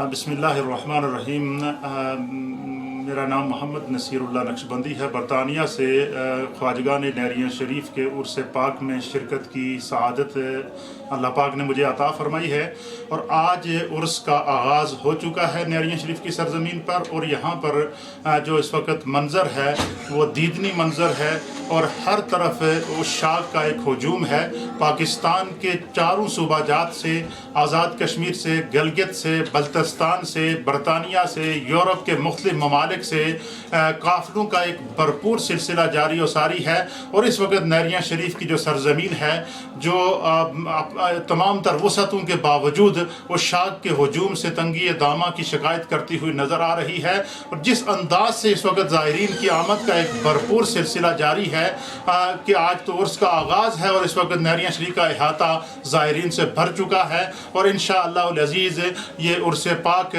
बिस्मिल्लाहिर्रहमानिर्रहीम। मेरा नाम मोहम्मद नसीरुल्लाह नक्शबंदी है। बरतानिया से ख्वाजगान नहरिया शरीफ के उर्स पाक में शिरकत की सआदत अल्लाह पाक ने मुझे अता फरमाई है और आज उर्स का आगाज़ हो चुका है नहरिया शरीफ की सरज़मीन पर। और यहाँ पर जो इस वक्त मंज़र है वो दीदनी मंज़र है और हर तरफ उस शाख का एक हजूम है। पाकिस्तान के चारों सूबाजात से, आज़ाद कश्मीर से, गिलगित से, बल्तिस्तान से, बरतानिया से, यूरोप के मुख्तलिफ ममालिक से काफ़िलों का एक भरपूर सिलसिला जारी और सारी है। और इस वक्त नहरिया शरीफ की जो सरज़मीन है जो तमाम तर वसअतों के बावजूद उस शाख के हजूम से तंगी दामा की शिकायत करती हुई नज़र आ रही है। और जिस अंदाज से इस वक्त ज़ायरीन की आमद का एक भरपूर सिलसिला जारी है कि आज तो उर्स का आगाज़ है और इस वक्त नहरिया शरीफ का अहाता ज़ायरीन से भर चुका है। और इंशाअल्लाह अज़ीज़ ये उर्स पाक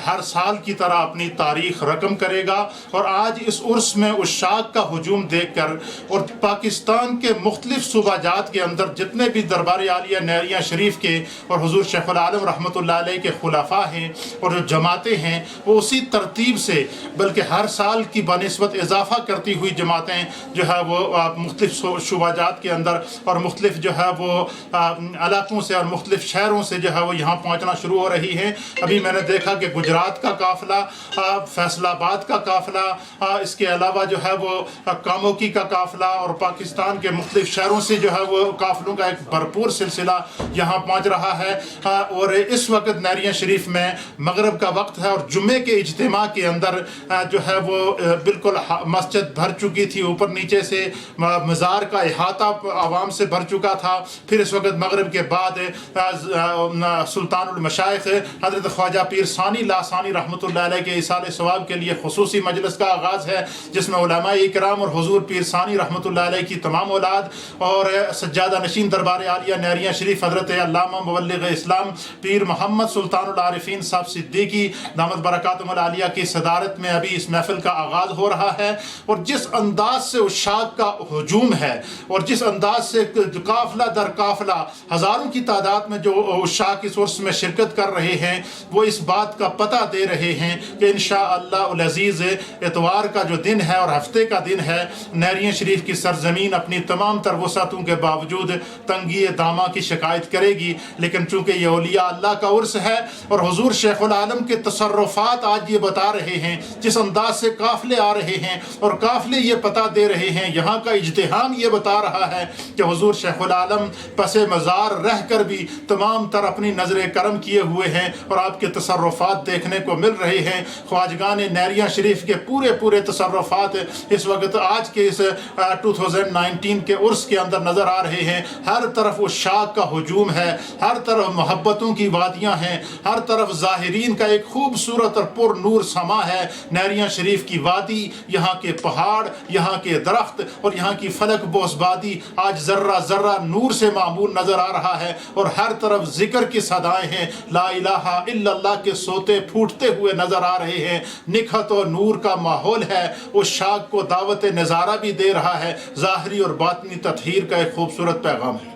हर साल की तरह अपनी तारीख़ रकम करेगा। और आज इस उर्स में उस शाख का हजूम देख कर और पाकिस्तान के मुख्तलिफ सूबाजात के अंदर जितने भी दरबार आलिया नहरिया शरीफ के और हुजूर शेखुल आलम रहमतुल्लाह अलैह के खुलाफा हैं और जो जमातें हैं वो उसी तरतीब से बल्कि हर साल की बनिस्बत इजाफा करती हुई जमातें जो है वो मुख्तलिफ सूबाजात के अंदर और मुख्तलिफ जो है वो इलाकों से और मुख्तलिफ शहरों से जो है वो यहाँ पहुँचना शुरू हो रही है। अभी मैंने देखा कि गुजरात का काफ़िला, फैसलाबाद का काफ़िला, इसके अलावा जो है वो कामोकी का काफ़िला और पाकिस्तान के मुख्तलिफ शहरों से जो है वो काफ़िलों का एक भरपूर सिलसिला यहाँ पहुँच रहा है। और इस वक्त नहरिया शरीफ में मगरिब का वक्त है और जुम्मे के इज्तिमा के अंदर जो है वो बिल्कुल मस्जिद भर चुकी थी, ऊपर नीचे से मज़ार का अहाता आवाम से भर चुका था। फिर इस वक्त मगरिब के बाद सुल्तानुल मशाइख हज़रत ख्वाजा पीर सानी लासानी रहमतुल्लाह अलैह के इसाले सवाब के लिए खुसूसी मजलिस का आगाज़ है जिसमें उलमाए इकराम और हुजूर पीर सानी रहमतुल्लाह अलैह की तमाम औलाद और सज्जादा नशीन दरबार आलिया नहरिया शरीफ हज़रत अल्लामा मुबल्लिग़ इस्लाम पीर मोहम्मद सुल्तानुल आरिफीन साहब सिद्दीकी दामत बरकातुहुल आलिया की सदारत में अभी इस महफिल का आगाज़ हो रहा है। और जिस अंदाज से उस शाख का हजूम है और जिस अंदाज से काफ़िला दर काफ़िला हज़ारों की तादाद में जो उस शाख की उर्स में शिरकत कर रहे हैं वो इस बात का पता दे रहे हैं कि इंशाअल्लाह अज़ीज़ इतवार का जो दिन है और हफ्ते का दिन है नहरिया शरीफ की सरज़मीन अपनी तमाम तर वसअतों के बावजूद तंगी दामा की शिकायत करेगी। लेकिन चूँकि ये औलिया अल्लाह का उर्स है और हुजूर शेखुल आलम के तसर्रुफ़ात आज ये बता रहे हैं, जिस अंदाज से काफ़िले आ रहे हैं और काफ़िले ये पता दे रहे हैं, यहाँ का इज्तिहाम ये बता रहा है कि हुजूर शेखुल आलम पसे मज़ार रह कर भी तमाम तर अपनी नज़र करम किए हुए हैं और आपके तसर्रुफ़ात देखने को मिल रहे हैं। ख्वाजगान नहरिया शरीफ के पूरे तसर्रुफ़ात इस वक्त आज के इस 2019 के उर्स के अंदर नज़र आ रहे हैं। हर तरफ उस शाख का हजूम है, हर तरफ मोहब्बतों की वादियाँ हैं, हर तरफ ज़ाहिरीन का एक खूबसूरत और पुर नूर समा है। नहरिया शरीफ की वादी, यहाँ के पहाड़, यहाँ के दरख्त और यहाँ की फलक बोसबादी आज ज़र्रा ज़र्रा नूर से मामूल नज़र आ रहा है और हर तरफ ज़िक्र की सदाएँ हैं, ला इलाहा इल्लल्लाह के सोते फूटते हुए नज़र आ रहे हैं। निखत और नूर का माहौल है, उस शाख को दावत नज़ारा भी दे रहा है। ज़ाहरी और बातनी तत्हीर का एक खूबसूरत पैगाम है।